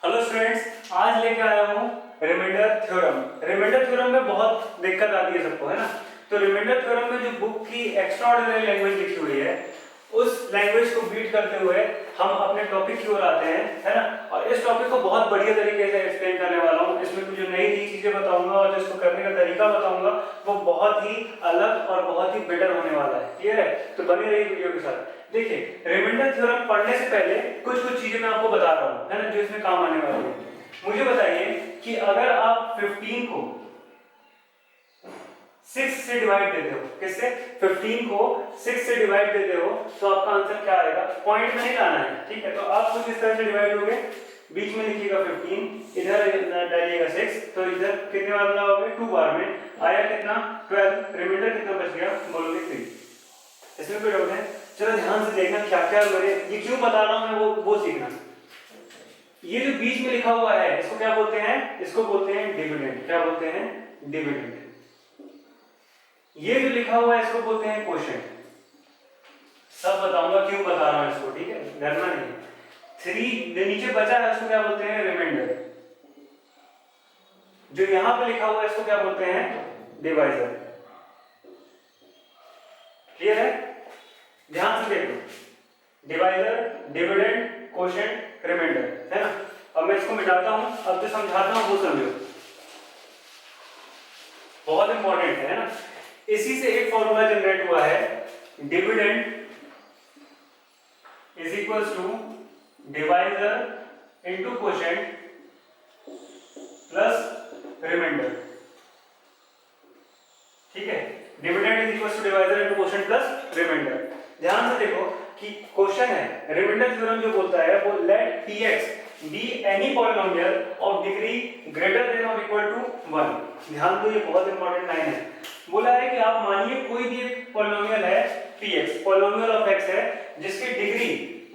Hello students, आज लेके आया हूँ रिमाइंडर थ्योरम। रिमाइंडर थ्योरम में बहुत दिक्कत आती है सबको, है ना। तो रिमाइंडर थ्योरम में जो बुक की एक्स्ट्राऑर्डिनरी लैंग्वेज लिखी हुई है, उस लैंग्वेज को बीट करते हुए हम अपने टॉपिक की ओर आते हैं, है ना। और इस टॉपिक को बहुत बढ़िया तरीके से एक्सप्लेन करने वाला हूँ। इसमें कुछ जो नई नई चीजें बताऊंगा और जो इसको करने का तरीका बताऊंगा वो बहुत ही अलग और बहुत ही बेटर होने वाला है। क्लियर है? तो बने रहिए वीडियो के साथ। देखिए, रिमाइंडर थ्योरम पढ़ने से पहले कुछ कुछ चीजें मैं आपको बता रहा हूँ, है ना, जो इसमें काम आने वाली है। मुझे बताइए कि अगर आप 15 को 6 से डिवाइड देते हो, किससे? 15 को 6 से डिवाइड देते हो तो आपका आंसर क्या आएगा? पॉइंट में नहीं लाना है, ठीक है। तो आप कुछ इस तरह से डिवाइड होगे, बीच में लिखिएगा 15, इधर डालिएगा 6, तो इधर कितने बार लगाओगे? 2 बार में आया कितना? 12। रिमाइंडर कितना बच गया? बोलोगे 3। इसमें कोई डाउट है? चलो ध्यान से देखना क्या क्या मेरे ये क्यों बता रहा हूं मैं, वो सीखना। ये जो बीच में लिखा हुआ है इसको क्या बोलते हैं? इसको बोलते हैं डिविडेंड। क्या बोलते हैं? डिविडेंड। ये जो लिखा हुआ है इसको बोलते हैं क्वोशिएंट। सब बताऊंगा क्यों बता रहा हूं इसको, ठीक है, डरना नहीं। 3 जो नीचे बचा है उसको क्या बोलते हैं? रिमाइंडर। जो यहां पे लिखा हुआ है इसको क्या बोलते हैं? डिवाइजर। क्लियर है? ध्यान से देखो, डिवाइजर, डिविडेंड, क्वोशिएंट, रिमाइंडर, है ना। अब मैं इसको मिटाता हूं, अब जो समझाता हूं वो समझो, बहुत इंपॉर्टेंट है ना। इसी से एक फॉर्मूला जनरेट हुआ है, dividend is equals to divisor into quotient plus remainder. ठीक है, dividend is equals to divisor into quotient plus remainder. ध्यान से देखो कि क्वेश्चन है, रिमाइंडर थ्योरम जो बोलता है वो late px be any polynomial of degree greater than or equal to 1। ध्यान दो, ये बहुत इंपॉर्टेंट लाइन है। बोला है कि आप मानिए कोई भी एक पॉलिनोमियल है px, पॉलिनोमियल ऑफ x है जिसकी डिग्री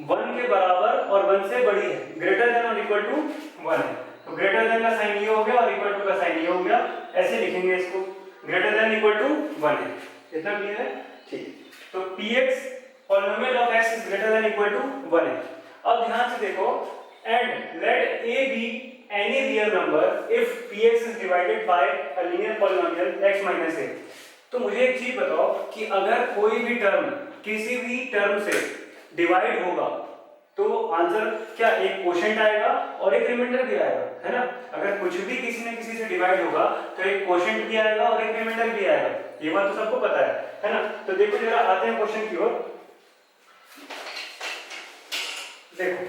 1 के बराबर और 1 से बड़ी है, ग्रेटर देन और इक्वल टू 1 है। तो ग्रेटर देन का साइन ये हो गया और इक्वल टू का साइन ये हो गया, ऐसे लिखेंगे इसको, ग्रेटर देन इक्वल टू 1 है। इतना क्लियर है? ठीक। तो px polynomial of x is greater than equal to 1 है। अब ध्यान से देखो, and let a be any real number if px is divided by a linear polynomial x minus a। तो मुझे एक चीज बताओ कि अगर कोई भी टर्म किसी भी टर्म से डिवाइड होगा तो आंसर क्या? एक क्वोशिएंट आएगा और एक रिमाइंडर भी आएगा, है ना। अगर कुछ भी किसी न किसी से डिवाइड होगा तो एक क्वोशिएंट भी आएगा और एक रिमाइंडर भी आएगा, ये बात तो सबको पता है ना। तो देखो जरा आते हैं क्वेश्चन की ओर। देखो,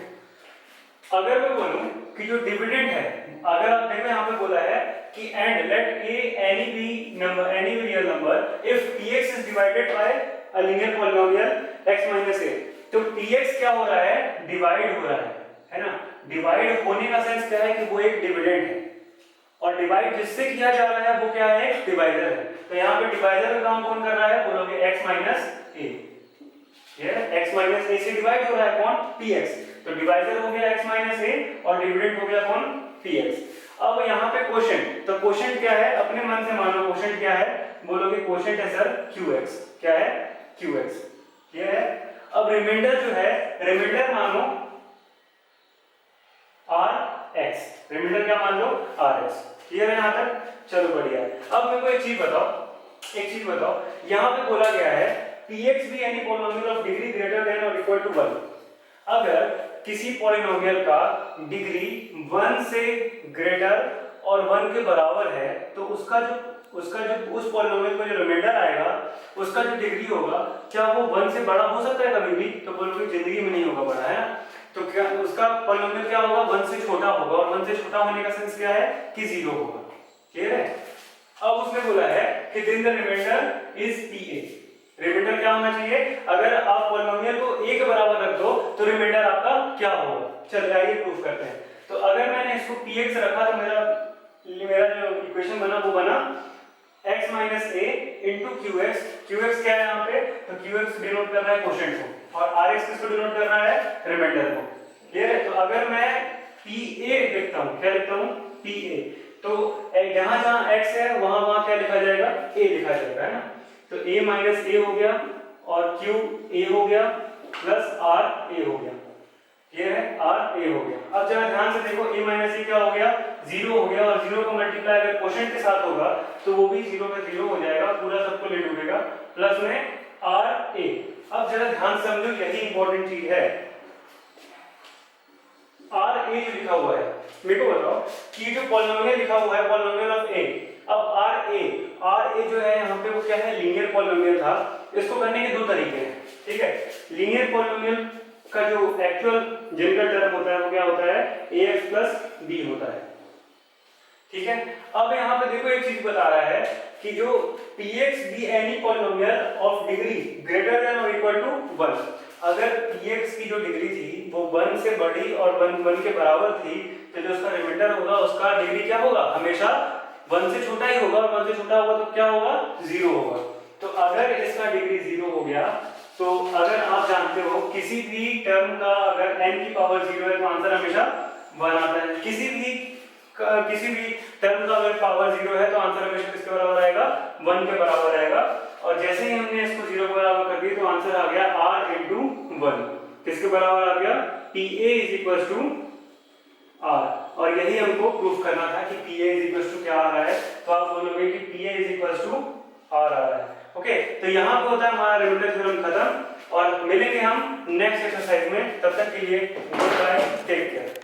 अगर मैं बोलूं कि जो डिविडेंड है, अगर आप देखो यहाँ पे बोला है कि and let a any b number, any b real number if px is divided by a linear polynomial x minus a। तो px क्या हो रहा है? डिवाइड हो रहा है ना। डिवाइड होने का सेंस क्या है कि वो एक डिविडेंड है, और डिवाइड जिससे किया जा रहा है वो क्या है? डिवाइजर है। तो यहाँ पे डिवाइजर का काम कौन कर रहा है? बोलोगे x माइनस a। ये x माइनस a से डिवाइड हो रहा है कौन? px। तो डिवाइजर हो गया x माइनस a और डिविडेंड हो गया कौन? px। अब यहाँ पे क्वोशिएंट, तो क्वोशिएंट क्या है? अपने मन से मानो क्वोशिएंट क्या है? बोलोगे क्वोशिएंट है सर qx। क्या है? qx। ये है। अब रिमाइंडर जो है, रिमाइंडर मानो rx। रिमाइंडर क्या मान लो? rx। क्लियर है यहाँ तक? चलो बढ़िया है। अब मेरे को एक चीज बताओ, यहाँ पे बोला गया है px भी any polynomial of degree greater than और इक्वल टू 1। अगर किसी पॉलिनोमियल का डिग्री 1 से ग्रेटर और 1 के बराबर है तो उसका जो उस पॉलिनोमियल का जो रिमाइंडर आएगा उसका जो डिग्री होगा, क्या वो 1 से बड़ा हो सकता है कभी भी? तो बोलोगे जिंदगी में नहीं होगा बड़ा, है ना। तो क्या उसका पॉलिनोमियल क्या होगा? 1 से छोटा होगा, और 1 से छोटा होने का सेंस क्या है? कि 0 होगा। क्लियर है? अब उसने बोला है कि then the remainder is pa। Remainder क्या होना चाहिए? अगर आप पॉलिनोमियल को a के बराबर रख दो तो रिमाइंडर आपका क्या होगा? चल आइए प्रूफ करते हैं। तो अगर मैंने इसको px रखा तो मेरा जो इक्वेशन बना वो बना x minus a into qx। qx क्या है यहाँ पे? तो qx डिनोट कर रहा है क्वोशिएंट को, और rx किसको डिनोट कर रहा है? रिमाइंडर को। क्लियर है? तो अगर मैं pa लिखता हूँ, क्या लिखता हूँ? pa। तो जहां जहां x है वहां वहां क्या लिखा जाएगा? a लिखा जाएगा, है ना। तो a माइनस a हो गया और q a हो गया प्लस r a हो गया। ये है आर ए हो गया। अब जरा ध्यान से देखो a माइनस ए क्या हो गया, 0 हो गया, और 0 का मल्टीप्लाई अगर क्वोशंट के साथ होगा तो वो भी 0 का 0 हो जाएगा, पूरा सबको ले डूबेगा, प्लस में आर ए। अब जरा ध्यान से समझो, यही इंपॉर्टेंट चीज है, आर ए जो लिखा हुआ है, मेरे को बताओ कि जो पॉलिनोमियल लिखा हुआ है पॉलिनोमियल ऑफ ए, अब आर ए जो है यहाँ पे वो क्या है, लीनियर पॉलिनोमियल था। इसको करने के दो तरीके हैं, ठीक है। लीनियर पॉलिनोमियल का जो एक्चुअल जनरल टर्म होता है वो क्या होता है, ax प्लस b होता है, ठीक है। अब यहाँ पे देखो एक चीज बता रहा है कि जो px be any polynomial of degree greater than or equal to 1, अगर px की जो डिग्री थी वो 1 से बड़ी और 1 के बराबर थी, तो जो उसका रिमाइंडर होगा उसका डिग्री क्या होगा, हमेशा 1 से छोटा ही होगा, और 1 से छोटा होगा तो क्या होगा, 0 होगा। तो अगर इसका डिग्री 0 हो गया, तो अगर आप जानते हो किसी भी टर्म का अगर n की पावर 0 है तो आंसर हमेशा 1 आता है, किसी भी टर्म का अगर पावर 0 है तो आंसर हमेशा किसके बराबर आएगा, 1 के बराबर आएगा। और जैसे ही हमने इसको 0 के बराबर कर दिया तो आंसर आ गया r into 1, किसके बराबर आ गया, PA is equals to r। और यही हमको प्रूफ करना था कि PA is equals to क्या आ रहा है, तो आप बोलोगे कि PA is equals to r आ रहा है। ओके, तो यहाँ पे होता है हमारा रिमाइंडर थ्योरम खत्म, और मिलेंगे हम नेक्स्ट एक्सरसाइज में, तब तक के लिए गुड बाय, टेक केयर।